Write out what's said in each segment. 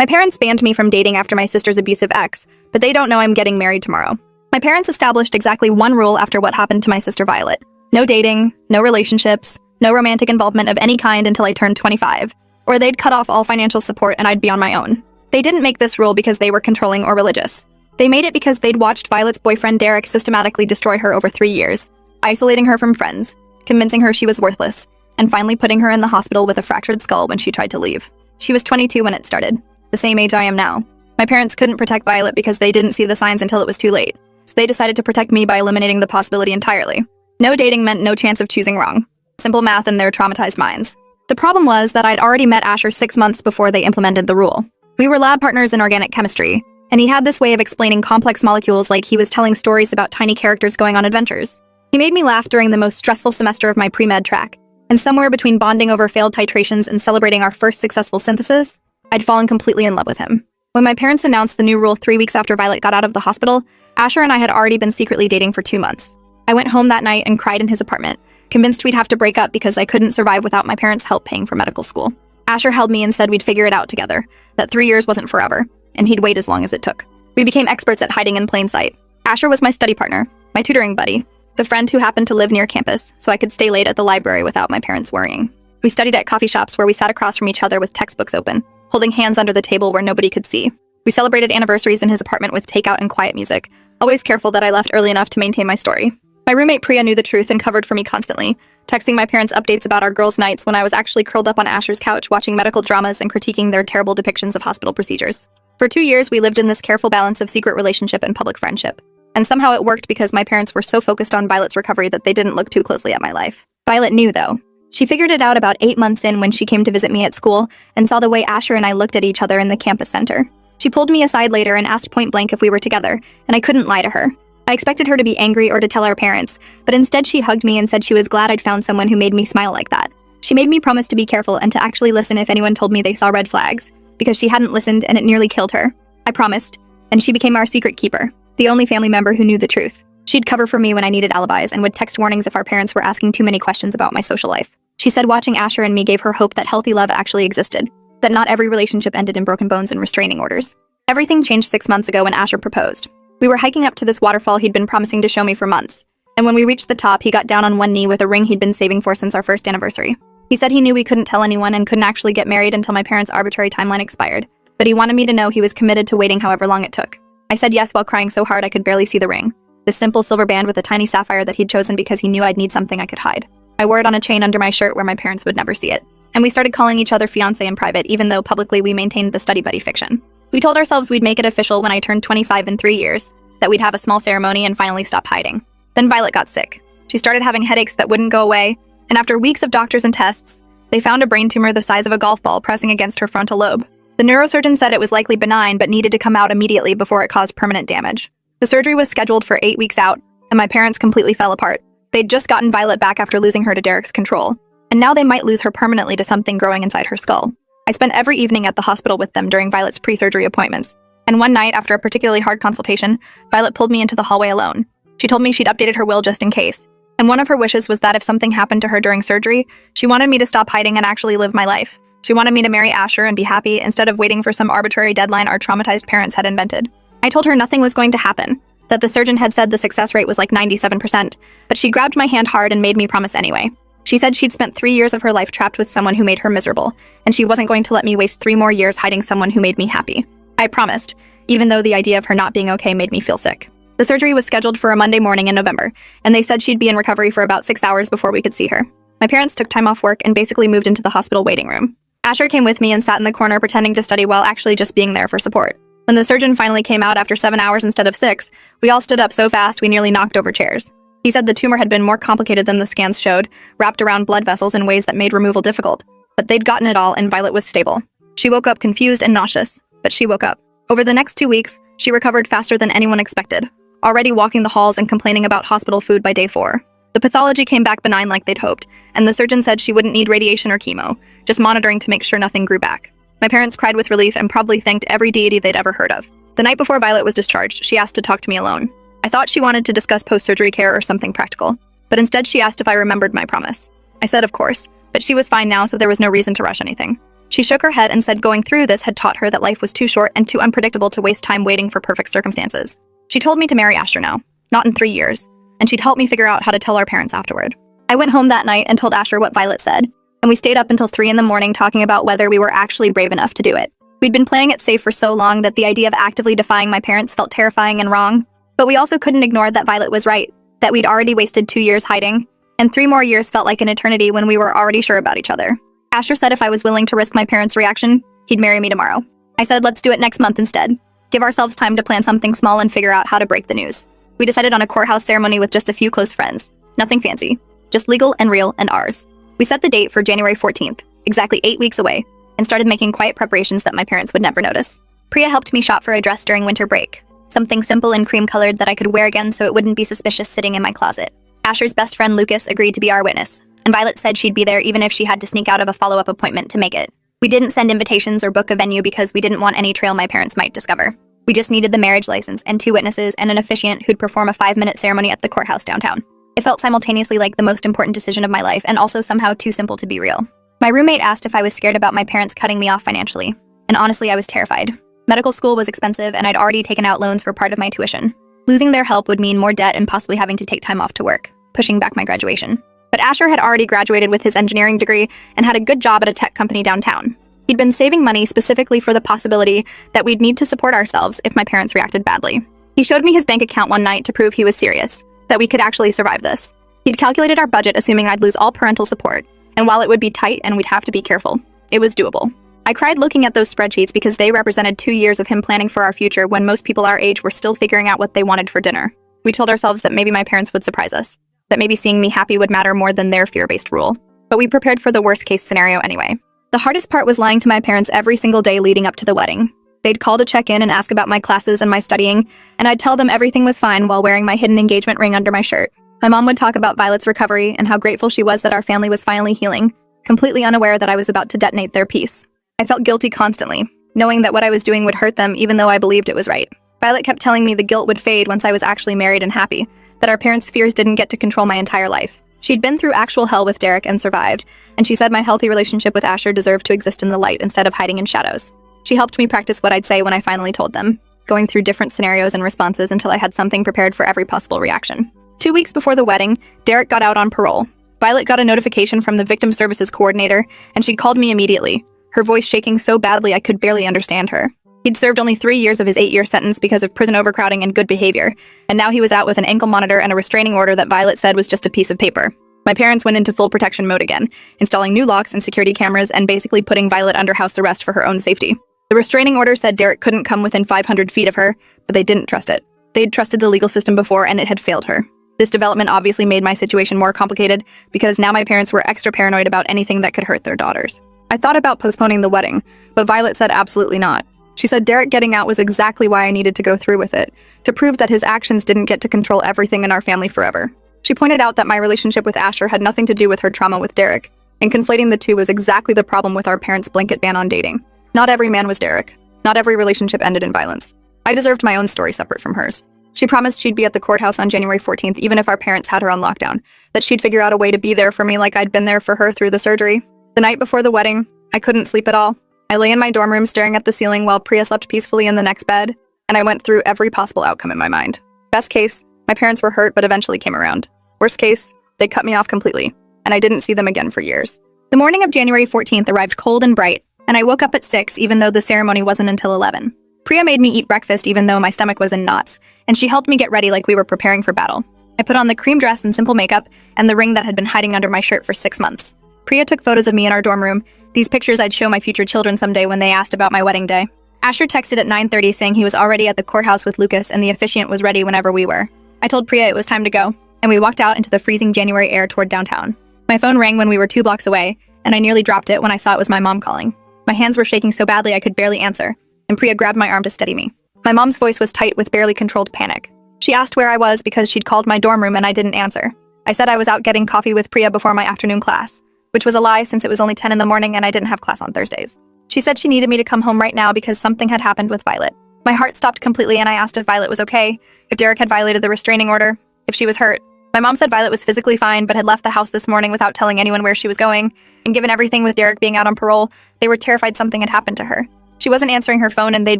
My parents banned me from dating after my sister's abusive ex, but they don't know I'm getting married tomorrow. My parents established exactly one rule after what happened to my sister Violet. No dating, no relationships, no romantic involvement of any kind until I turned 25, or they'd cut off all financial support and I'd be on my own. They didn't make this rule because they were controlling or religious. They made it because they'd watched Violet's boyfriend Derek systematically destroy her over 3 years, isolating her from friends, convincing her she was worthless, and finally putting her in the hospital with a fractured skull when she tried to leave. She was 22 when it started, the same age I am now. My parents couldn't protect Violet because they didn't see the signs until it was too late, so they decided to protect me by eliminating the possibility entirely. No dating meant no chance of choosing wrong. Simple math in their traumatized minds. The problem was that I'd already met Asher 6 months before they implemented the rule. We were lab partners in organic chemistry, and he had this way of explaining complex molecules like he was telling stories about tiny characters going on adventures. He made me laugh during the most stressful semester of my pre-med track, and somewhere between bonding over failed titrations and celebrating our first successful synthesis, I'd fallen completely in love with him. When my parents announced the new rule 3 weeks after Violet got out of the hospital, Asher and I had already been secretly dating for 2 months. I went home that night and cried in his apartment, convinced we'd have to break up because I couldn't survive without my parents' help paying for medical school. Asher held me and said we'd figure it out together, that 3 years wasn't forever, and he'd wait as long as it took. We became experts at hiding in plain sight. Asher was my study partner, my tutoring buddy, the friend who happened to live near campus, so I could stay late at the library without my parents worrying. We studied at coffee shops where we sat across from each other with textbooks open, holding hands under the table where nobody could see. We celebrated anniversaries in his apartment with takeout and quiet music, always careful that I left early enough to maintain my story. My roommate Priya knew the truth and covered for me constantly, texting my parents updates about our girls' nights when I was actually curled up on Asher's couch watching medical dramas and critiquing their terrible depictions of hospital procedures. For 2 years, we lived in this careful balance of secret relationship and public friendship. And somehow it worked because my parents were so focused on Violet's recovery that they didn't look too closely at my life. Violet knew, though. She figured it out about 8 months in when she came to visit me at school and saw the way Asher and I looked at each other in the campus center. She pulled me aside later and asked point blank if we were together, and I couldn't lie to her. I expected her to be angry or to tell our parents, but instead she hugged me and said she was glad I'd found someone who made me smile like that. She made me promise to be careful and to actually listen if anyone told me they saw red flags, because she hadn't listened and it nearly killed her. I promised, and she became our secret keeper, the only family member who knew the truth. She'd cover for me when I needed alibis and would text warnings if our parents were asking too many questions about my social life. She said watching Asher and me gave her hope that healthy love actually existed, that not every relationship ended in broken bones and restraining orders. Everything changed 6 months ago when Asher proposed. We were hiking up to this waterfall he'd been promising to show me for months, and when we reached the top, he got down on one knee with a ring he'd been saving for since our first anniversary. He said he knew we couldn't tell anyone and couldn't actually get married until my parents' arbitrary timeline expired, but he wanted me to know he was committed to waiting however long it took. I said yes while crying so hard I could barely see the ring, this simple silver band with a tiny sapphire that he'd chosen because he knew I'd need something I could hide. I wore it on a chain under my shirt where my parents would never see it, and we started calling each other fiancé in private even though publicly we maintained the study buddy fiction. We told ourselves we'd make it official when I turned 25 in 3 years, that we'd have a small ceremony and finally stop hiding. Then Violet got sick. She started having headaches that wouldn't go away, and after weeks of doctors and tests, they found a brain tumor the size of a golf ball pressing against her frontal lobe. The neurosurgeon said it was likely benign but needed to come out immediately before it caused permanent damage. The surgery was scheduled for 8 weeks out, and my parents completely fell apart. They'd just gotten Violet back after losing her to Derek's control, and now they might lose her permanently to something growing inside her skull. I spent every evening at the hospital with them during Violet's pre-surgery appointments, and one night, after a particularly hard consultation, Violet pulled me into the hallway alone. She told me she'd updated her will just in case, and one of her wishes was that if something happened to her during surgery, she wanted me to stop hiding and actually live my life. She wanted me to marry Asher and be happy instead of waiting for some arbitrary deadline our traumatized parents had invented. I told her nothing was going to happen, that the surgeon had said the success rate was like 97%, but she grabbed my hand hard and made me promise anyway. She said she'd spent 3 years of her life trapped with someone who made her miserable, and she wasn't going to let me waste 3 more years hiding someone who made me happy. I promised, even though the idea of her not being okay made me feel sick. The surgery was scheduled for a Monday morning in November, and they said she'd be in recovery for about 6 hours before we could see her. My parents took time off work and basically moved into the hospital waiting room. Asher came with me and sat in the corner pretending to study while actually just being there for support. When the surgeon finally came out after 7 hours instead of 6, we all stood up so fast we nearly knocked over chairs. He said the tumor had been more complicated than the scans showed, wrapped around blood vessels in ways that made removal difficult. But they'd gotten it all and Violet was stable. She woke up confused and nauseous, but she woke up. Over the next 2 weeks, she recovered faster than anyone expected, already walking the halls and complaining about hospital food by day 4. The pathology came back benign like they'd hoped, and the surgeon said she wouldn't need radiation or chemo, just monitoring to make sure nothing grew back. My parents cried with relief and probably thanked every deity they'd ever heard of. The night before Violet was discharged, she asked to talk to me alone. I thought she wanted to discuss post-surgery care or something practical, but instead she asked if I remembered my promise. I said of course, but she was fine now so there was no reason to rush anything. She shook her head and said going through this had taught her that life was too short and too unpredictable to waste time waiting for perfect circumstances. She told me to marry Asher now, not in 3 years, and she'd help me figure out how to tell our parents afterward. I went home that night and told Asher what Violet said, and we stayed up until 3 in the morning talking about whether we were actually brave enough to do it. We'd been playing it safe for so long that the idea of actively defying my parents felt terrifying and wrong, but we also couldn't ignore that Violet was right, that we'd already wasted 2 years hiding, and 3 more years felt like an eternity when we were already sure about each other. Asher said if I was willing to risk my parents' reaction, he'd marry me tomorrow. I said let's do it next month instead. Give ourselves time to plan something small and figure out how to break the news. We decided on a courthouse ceremony with just a few close friends. Nothing fancy, just legal and real and ours. We set the date for January 14th, exactly 8 weeks away, and started making quiet preparations that my parents would never notice. Priya helped me shop for a dress during winter break, something simple and cream-colored that I could wear again so it wouldn't be suspicious sitting in my closet. Asher's best friend Lucas agreed to be our witness, and Violet said she'd be there even if she had to sneak out of a follow-up appointment to make it. We didn't send invitations or book a venue because we didn't want any trail my parents might discover. We just needed the marriage license and 2 witnesses and an officiant who'd perform a 5-minute ceremony at the courthouse downtown. It felt simultaneously like the most important decision of my life and also somehow too simple to be real. My roommate asked if I was scared about my parents cutting me off financially, and honestly I was terrified. Medical school was expensive and I'd already taken out loans for part of my tuition. Losing their help would mean more debt and possibly having to take time off to work, pushing back my graduation. But Asher had already graduated with his engineering degree and had a good job at a tech company downtown. He'd been saving money specifically for the possibility that we'd need to support ourselves if my parents reacted badly. He showed me his bank account one night to prove he was serious, that we could actually survive this. He'd calculated our budget assuming I'd lose all parental support, and while it would be tight and we'd have to be careful, it was doable. I cried looking at those spreadsheets because they represented 2 years of him planning for our future when most people our age were still figuring out what they wanted for dinner. We told ourselves that maybe my parents would surprise us, that maybe seeing me happy would matter more than their fear-based rule. But we prepared for the worst-case scenario anyway. The hardest part was lying to my parents every single day leading up to the wedding. They'd call to check in and ask about my classes and my studying, and I'd tell them everything was fine while wearing my hidden engagement ring under my shirt. My mom would talk about Violet's recovery and how grateful she was that our family was finally healing, completely unaware that I was about to detonate their peace. I felt guilty constantly, knowing that what I was doing would hurt them even though I believed it was right. Violet kept telling me the guilt would fade once I was actually married and happy, that our parents' fears didn't get to control my entire life. She'd been through actual hell with Derek and survived, and she said my healthy relationship with Asher deserved to exist in the light instead of hiding in shadows. She helped me practice what I'd say when I finally told them, going through different scenarios and responses until I had something prepared for every possible reaction. 2 weeks before the wedding, Derek got out on parole. Violet got a notification from the victim services coordinator, and she called me immediately, her voice shaking so badly I could barely understand her. He'd served only 3 years of his 8-year sentence because of prison overcrowding and good behavior, and now he was out with an ankle monitor and a restraining order that Violet said was just a piece of paper. My parents went into full protection mode again, installing new locks and security cameras and basically putting Violet under house arrest for her own safety. The restraining order said Derek couldn't come within 500 feet of her, but they didn't trust it. They'd trusted the legal system before and it had failed her. This development obviously made my situation more complicated because now my parents were extra paranoid about anything that could hurt their daughters. I thought about postponing the wedding, but Violet said absolutely not. She said Derek getting out was exactly why I needed to go through with it, to prove that his actions didn't get to control everything in our family forever. She pointed out that my relationship with Asher had nothing to do with her trauma with Derek, and conflating the two was exactly the problem with our parents' blanket ban on dating. Not every man was Derek. Not every relationship ended in violence. I deserved my own story separate from hers. She promised she'd be at the courthouse on January 14th even if our parents had her on lockdown, that she'd figure out a way to be there for me like I'd been there for her through the surgery. The night before the wedding, I couldn't sleep at all. I lay in my dorm room staring at the ceiling while Priya slept peacefully in the next bed, and I went through every possible outcome in my mind. Best case, my parents were hurt but eventually came around. Worst case, they cut me off completely, and I didn't see them again for years. The morning of January 14th arrived cold and bright, and I woke up at 6 even though the ceremony wasn't until 11. Priya made me eat breakfast even though my stomach was in knots, and she helped me get ready like we were preparing for battle. I put on the cream dress and simple makeup, and the ring that had been hiding under my shirt for 6 months. Priya took photos of me in our dorm room, these pictures I'd show my future children someday when they asked about my wedding day. Asher texted at 9:30 saying he was already at the courthouse with Lucas and the officiant was ready whenever we were. I told Priya it was time to go, and we walked out into the freezing January air toward downtown. My phone rang when we were 2 blocks away, and I nearly dropped it when I saw it was my mom calling. My hands were shaking so badly I could barely answer, and Priya grabbed my arm to steady me. My mom's voice was tight with barely controlled panic. She asked where I was because she'd called my dorm room and I didn't answer. I said I was out getting coffee with Priya before my afternoon class, which was a lie since it was only 10 in the morning and I didn't have class on Thursdays. She said she needed me to come home right now because something had happened with Violet. My heart stopped completely and I asked if Violet was okay, if Derek had violated the restraining order, if she was hurt. My mom said Violet was physically fine, but had left the house this morning without telling anyone where she was going. And given everything with Derek being out on parole, they were terrified something had happened to her. She wasn't answering her phone and they'd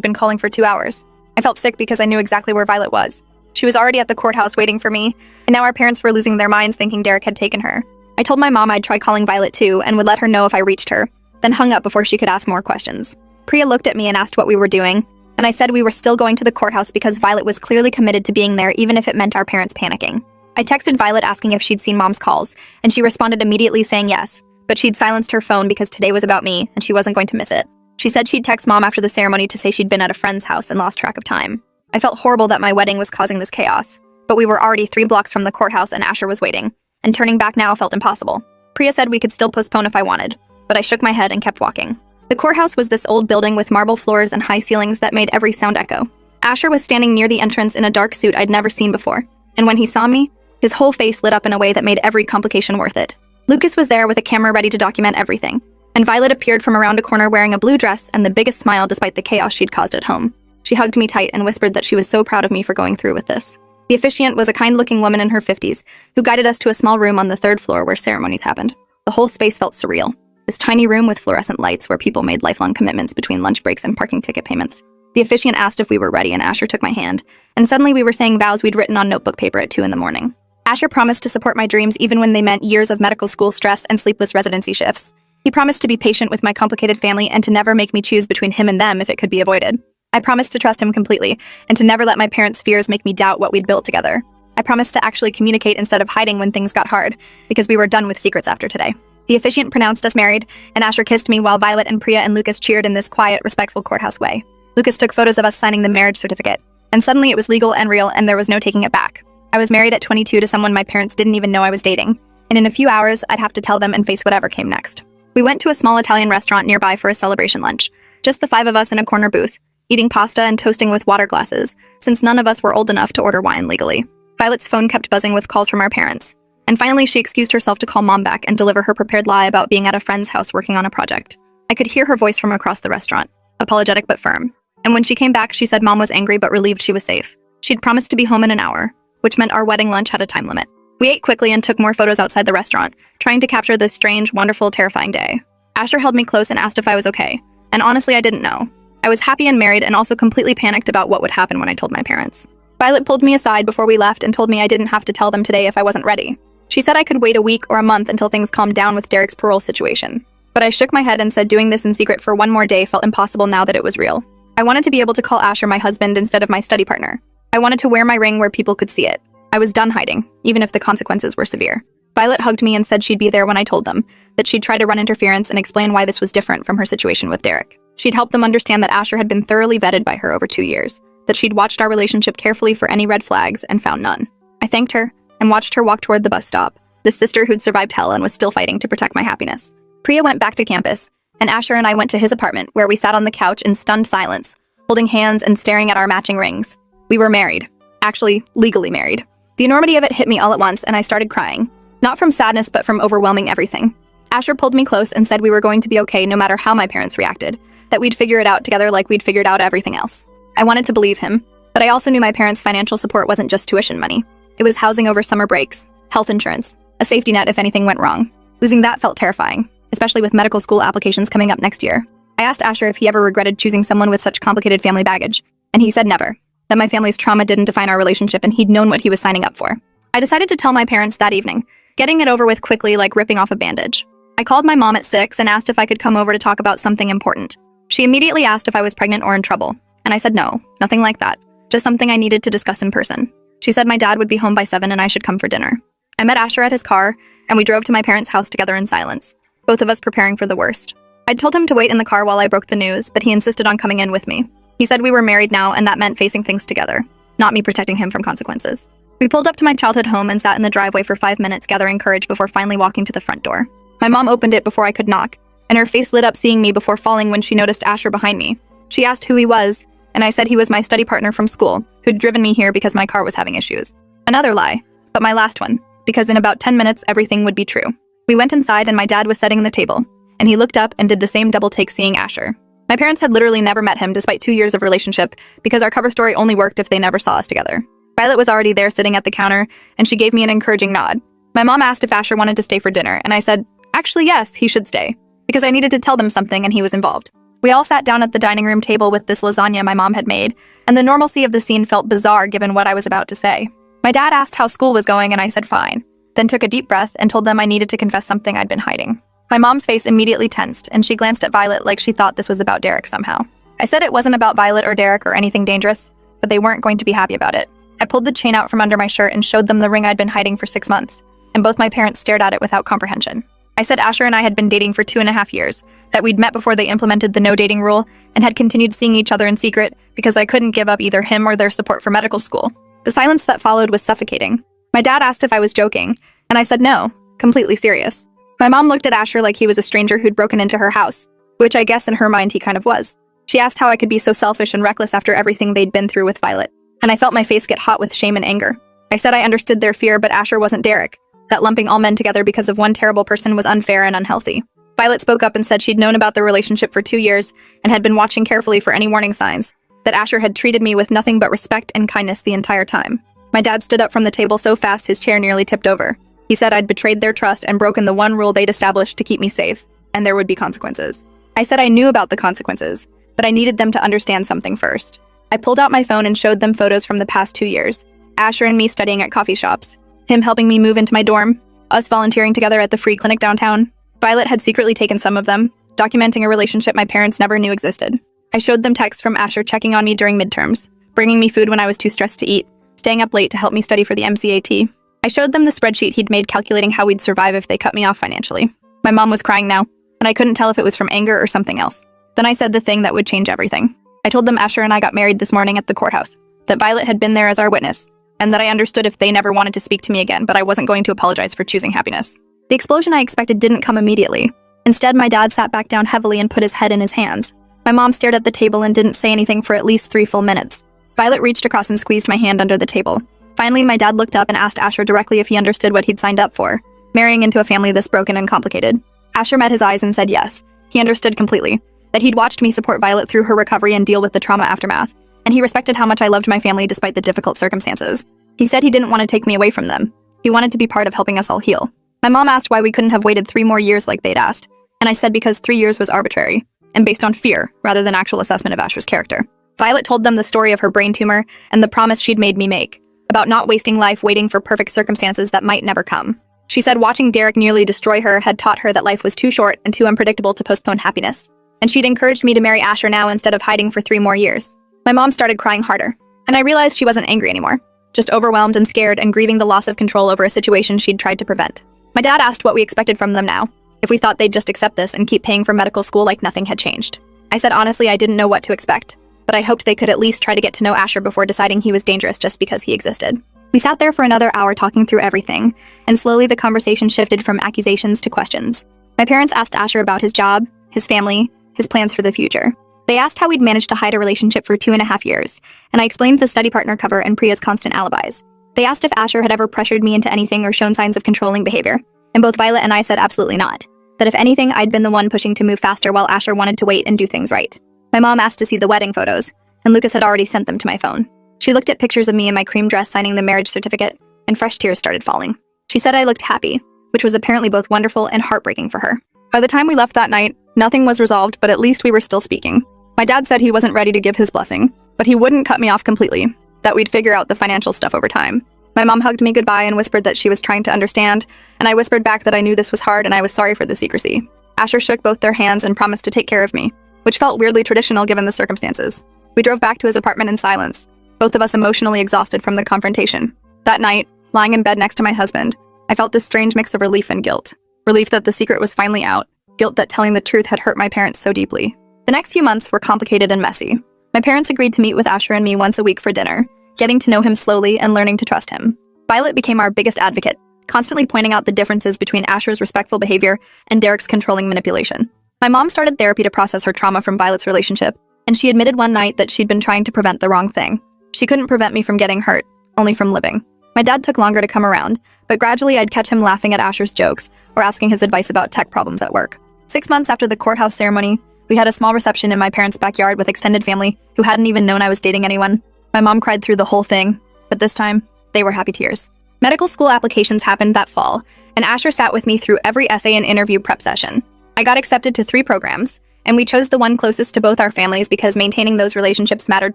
been calling for 2 hours. I felt sick because I knew exactly where Violet was. She was already at the courthouse waiting for me, and now our parents were losing their minds thinking Derek had taken her. I told my mom I'd try calling Violet too and would let her know if I reached her, then hung up before she could ask more questions. Priya looked at me and asked what we were doing, and I said we were still going to the courthouse because Violet was clearly committed to being there even if it meant our parents panicking. I texted Violet asking if she'd seen Mom's calls, and she responded immediately saying yes, but she'd silenced her phone because today was about me and she wasn't going to miss it. She said she'd text Mom after the ceremony to say she'd been at a friend's house and lost track of time. I felt horrible that my wedding was causing this chaos, but we were already 3 blocks from the courthouse and Asher was waiting, and turning back now felt impossible. Priya said we could still postpone if I wanted, but I shook my head and kept walking. The courthouse was this old building with marble floors and high ceilings that made every sound echo. Asher was standing near the entrance in a dark suit I'd never seen before, and when he saw me, his whole face lit up in a way that made every complication worth it. Lucas was there with a camera ready to document everything, and Violet appeared from around a corner wearing a blue dress and the biggest smile despite the chaos she'd caused at home. She hugged me tight and whispered that she was so proud of me for going through with this. The officiant was a kind-looking woman in her 50s who guided us to a small room on the 3rd floor where ceremonies happened. The whole space felt surreal. This tiny room with fluorescent lights where people made lifelong commitments between lunch breaks and parking ticket payments. The officiant asked if we were ready and Asher took my hand, and suddenly we were saying vows we'd written on notebook paper at 2 in the morning. Asher promised to support my dreams even when they meant years of medical school stress and sleepless residency shifts. He promised to be patient with my complicated family and to never make me choose between him and them if it could be avoided. I promised to trust him completely and to never let my parents' fears make me doubt what we'd built together. I promised to actually communicate instead of hiding when things got hard, because we were done with secrets after today. The officiant pronounced us married, and Asher kissed me while Violet and Priya and Lucas cheered in this quiet, respectful courthouse way. Lucas took photos of us signing the marriage certificate, and suddenly it was legal and real and there was no taking it back. I was married at 22 to someone my parents didn't even know I was dating, and in a few hours, I'd have to tell them and face whatever came next. We went to a small Italian restaurant nearby for a celebration lunch, just the 5 of us in a corner booth, eating pasta and toasting with water glasses, since none of us were old enough to order wine legally. Violet's phone kept buzzing with calls from our parents, and finally she excused herself to call Mom back and deliver her prepared lie about being at a friend's house working on a project. I could hear her voice from across the restaurant, apologetic but firm, and when she came back she said Mom was angry but relieved she was safe. She'd promised to be home in an hour, which meant our wedding lunch had a time limit. We ate quickly and took more photos outside the restaurant, trying to capture this strange, wonderful, terrifying day. Asher held me close and asked if I was okay, and honestly I didn't know. I was happy and married and also completely panicked about what would happen when I told my parents. Violet pulled me aside before we left and told me I didn't have to tell them today if I wasn't ready. She said I could wait a week or a month until things calmed down with Derek's parole situation. But I shook my head and said doing this in secret for one more day felt impossible now that it was real. I wanted to be able to call Asher my husband instead of my study partner. I wanted to wear my ring where people could see it. I was done hiding, even if the consequences were severe. Violet hugged me and said she'd be there when I told them, that she'd try to run interference and explain why this was different from her situation with Derek. She'd help them understand that Asher had been thoroughly vetted by her over 2 years, that she'd watched our relationship carefully for any red flags and found none. I thanked her and watched her walk toward the bus stop, the sister who'd survived hell and was still fighting to protect my happiness. Priya went back to campus, and Asher and I went to his apartment where we sat on the couch in stunned silence, holding hands and staring at our matching rings. We were married. Actually, legally married. The enormity of it hit me all at once and I started crying. Not from sadness, but from overwhelming everything. Asher pulled me close and said we were going to be okay no matter how my parents reacted, that we'd figure it out together like we'd figured out everything else. I wanted to believe him, but I also knew my parents' financial support wasn't just tuition money. It was housing over summer breaks, health insurance, a safety net if anything went wrong. Losing that felt terrifying, especially with medical school applications coming up next year. I asked Asher if he ever regretted choosing someone with such complicated family baggage, and he said never, that my family's trauma didn't define our relationship and he'd known what he was signing up for. I decided to tell my parents that evening, getting it over with quickly like ripping off a bandage. I called my mom at 6 and asked if I could come over to talk about something important. She immediately asked if I was pregnant or in trouble, and I said no, nothing like that, just something I needed to discuss in person. She said my dad would be home by 7 and I should come for dinner. I met Asher at his car, and we drove to my parents' house together in silence, both of us preparing for the worst. I'd told him to wait in the car while I broke the news, but he insisted on coming in with me. He said we were married now and that meant facing things together, not me protecting him from consequences. We pulled up to my childhood home and sat in the driveway for 5 minutes gathering courage before finally walking to the front door. My mom opened it before I could knock, and her face lit up seeing me before falling when she noticed Asher behind me. She asked who he was, and I said he was my study partner from school, who'd driven me here because my car was having issues. Another lie, but my last one, because in about 10 minutes everything would be true. We went inside and my dad was setting the table, and he looked up and did the same double take seeing Asher. My parents had literally never met him despite 2 years of relationship because our cover story only worked if they never saw us together. Violet was already there sitting at the counter, and she gave me an encouraging nod. My mom asked if Asher wanted to stay for dinner, and I said, actually, yes, he should stay, because I needed to tell them something and he was involved. We all sat down at the dining room table with this lasagna my mom had made, and the normalcy of the scene felt bizarre given what I was about to say. My dad asked how school was going, and I said fine, then took a deep breath and told them I needed to confess something I'd been hiding. My mom's face immediately tensed, and she glanced at Violet like she thought this was about Derek somehow. I said it wasn't about Violet or Derek or anything dangerous, but they weren't going to be happy about it. I pulled the chain out from under my shirt and showed them the ring I'd been hiding for 6 months, and both my parents stared at it without comprehension. I said Asher and I had been dating for 2.5 years, that we'd met before they implemented the no-dating rule, and had continued seeing each other in secret because I couldn't give up either him or their support for medical school. The silence that followed was suffocating. My dad asked if I was joking, and I said no, completely serious. My mom looked at Asher like he was a stranger who'd broken into her house, which I guess in her mind he kind of was. She asked how I could be so selfish and reckless after everything they'd been through with Violet, and I felt my face get hot with shame and anger. I said I understood their fear, but Asher wasn't Derek, that lumping all men together because of one terrible person was unfair and unhealthy. Violet spoke up and said she'd known about the relationship for 2 years and had been watching carefully for any warning signs, that Asher had treated me with nothing but respect and kindness the entire time. My dad stood up from the table so fast his chair nearly tipped over. He said I'd betrayed their trust and broken the one rule they'd established to keep me safe, and there would be consequences. I said I knew about the consequences, but I needed them to understand something first. I pulled out my phone and showed them photos from the past 2 years. Asher and me studying at coffee shops, him helping me move into my dorm, us volunteering together at the free clinic downtown. Violet had secretly taken some of them, documenting a relationship my parents never knew existed. I showed them texts from Asher checking on me during midterms, bringing me food when I was too stressed to eat, staying up late to help me study for the MCAT. I showed them the spreadsheet he'd made calculating how we'd survive if they cut me off financially. My mom was crying now, and I couldn't tell if it was from anger or something else. Then I said the thing that would change everything. I told them Asher and I got married this morning at the courthouse, that Violet had been there as our witness, and that I understood if they never wanted to speak to me again, but I wasn't going to apologize for choosing happiness. The explosion I expected didn't come immediately. Instead, my dad sat back down heavily and put his head in his hands. My mom stared at the table and didn't say anything for at least 3 full minutes. Violet reached across and squeezed my hand under the table. Finally, my dad looked up and asked Asher directly if he understood what he'd signed up for, marrying into a family this broken and complicated. Asher met his eyes and said yes. He understood completely, that he'd watched me support Violet through her recovery and deal with the trauma aftermath, and he respected how much I loved my family despite the difficult circumstances. He said he didn't want to take me away from them. He wanted to be part of helping us all heal. My mom asked why we couldn't have waited 3 more years like they'd asked, and I said because 3 years was arbitrary, and based on fear rather than actual assessment of Asher's character. Violet told them the story of her brain tumor and the promise she'd made me make, about not wasting life waiting for perfect circumstances that might never come. She said watching Derek nearly destroy her had taught her that life was too short and too unpredictable to postpone happiness, and she'd encouraged me to marry Asher now instead of hiding for 3 more years. My mom started crying harder, and I realized she wasn't angry anymore, just overwhelmed and scared and grieving the loss of control over a situation she'd tried to prevent. My dad asked what we expected from them now, if we thought they'd just accept this and keep paying for medical school like nothing had changed. I said honestly I didn't know what to expect, but I hoped they could at least try to get to know Asher before deciding he was dangerous just because he existed. We sat there for another hour talking through everything, and slowly the conversation shifted from accusations to questions. My parents asked Asher about his job, his family, his plans for the future. They asked how we'd managed to hide a relationship for 2.5 years, and I explained the study partner cover and Priya's constant alibis. They asked if Asher had ever pressured me into anything or shown signs of controlling behavior, and both Violet and I said absolutely not. That if anything, I'd been the one pushing to move faster while Asher wanted to wait and do things right. My mom asked to see the wedding photos, and Lucas had already sent them to my phone. She looked at pictures of me in my cream dress signing the marriage certificate, and fresh tears started falling. She said I looked happy, which was apparently both wonderful and heartbreaking for her. By the time we left that night, nothing was resolved, but at least we were still speaking. My dad said he wasn't ready to give his blessing, but he wouldn't cut me off completely, that we'd figure out the financial stuff over time. My mom hugged me goodbye and whispered that she was trying to understand, and I whispered back that I knew this was hard and I was sorry for the secrecy. Asher shook both their hands and promised to take care of me, which felt weirdly traditional given the circumstances. We drove back to his apartment in silence, both of us emotionally exhausted from the confrontation. That night, lying in bed next to my husband, I felt this strange mix of relief and guilt. Relief that the secret was finally out, guilt that telling the truth had hurt my parents so deeply. The next few months were complicated and messy. My parents agreed to meet with Asher and me once a week for dinner, getting to know him slowly and learning to trust him. Violet became our biggest advocate, constantly pointing out the differences between Asher's respectful behavior and Derek's controlling manipulation. My mom started therapy to process her trauma from Violet's relationship, and she admitted one night that she'd been trying to prevent the wrong thing. She couldn't prevent me from getting hurt, only from living. My dad took longer to come around, but gradually I'd catch him laughing at Asher's jokes or asking his advice about tech problems at work. 6 months after the courthouse ceremony, we had a small reception in my parents' backyard with extended family who hadn't even known I was dating anyone. My mom cried through the whole thing, But this time, they were happy tears. Medical school applications happened that fall, and Asher sat with me through every essay and interview prep session. I got accepted to 3 programs, and we chose the one closest to both our families because maintaining those relationships mattered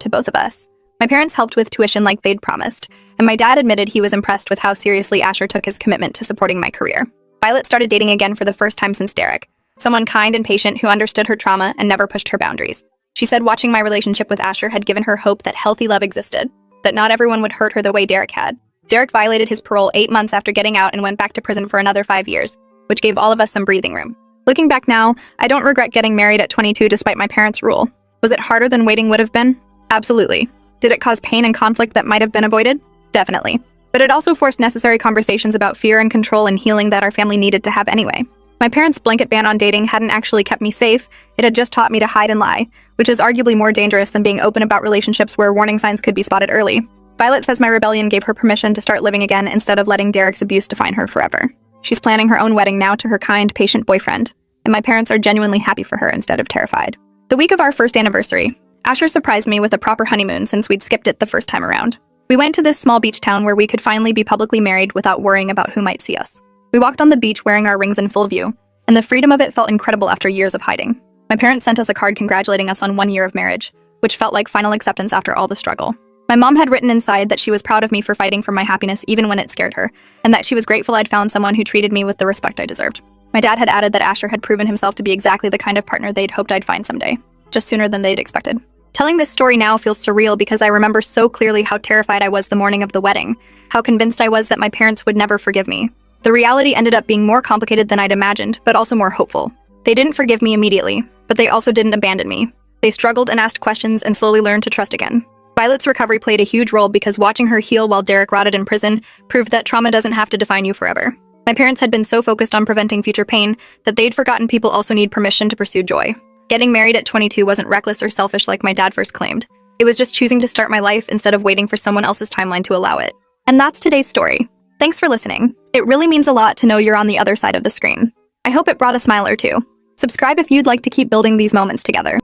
to both of us. My parents helped with tuition like they'd promised, and my dad admitted he was impressed with how seriously Asher took his commitment to supporting my career. Violet started dating again for the first time since Derek, someone kind and patient who understood her trauma and never pushed her boundaries. She said watching my relationship with Asher had given her hope that healthy love existed, that not everyone would hurt her the way Derek had. Derek violated his parole 8 months after getting out and went back to prison for another 5 years, which gave all of us some breathing room. Looking back now, I don't regret getting married at 22 despite my parents' rule. Was it harder than waiting would have been? Absolutely. Did it cause pain and conflict that might have been avoided? Definitely. But it also forced necessary conversations about fear and control and healing that our family needed to have anyway. My parents' blanket ban on dating hadn't actually kept me safe, it had just taught me to hide and lie, which is arguably more dangerous than being open about relationships where warning signs could be spotted early. Violet says my rebellion gave her permission to start living again instead of letting Derek's abuse define her forever. She's planning her own wedding now to her kind, patient boyfriend, and my parents are genuinely happy for her instead of terrified. The week of our first anniversary, Asher surprised me with a proper honeymoon since we'd skipped it the first time around. We went to this small beach town where we could finally be publicly married without worrying about who might see us. We walked on the beach wearing our rings in full view, and the freedom of it felt incredible after years of hiding. My parents sent us a card congratulating us on 1 year of marriage, which felt like final acceptance after all the struggle. My mom had written inside that she was proud of me for fighting for my happiness even when it scared her, and that she was grateful I'd found someone who treated me with the respect I deserved. My dad had added that Asher had proven himself to be exactly the kind of partner they'd hoped I'd find someday, just sooner than they'd expected. Telling this story now feels surreal because I remember so clearly how terrified I was the morning of the wedding, how convinced I was that my parents would never forgive me. The reality ended up being more complicated than I'd imagined, but also more hopeful. They didn't forgive me immediately, but they also didn't abandon me. They struggled and asked questions and slowly learned to trust again. Violet's recovery played a huge role because watching her heal while Derek rotted in prison proved that trauma doesn't have to define you forever. My parents had been so focused on preventing future pain that they'd forgotten people also need permission to pursue joy. Getting married at 22 wasn't reckless or selfish like my dad first claimed. It was just choosing to start my life instead of waiting for someone else's timeline to allow it. And that's today's story. Thanks for listening. It really means a lot to know you're on the other side of the screen. I hope it brought a smile or two. Subscribe if you'd like to keep building these moments together.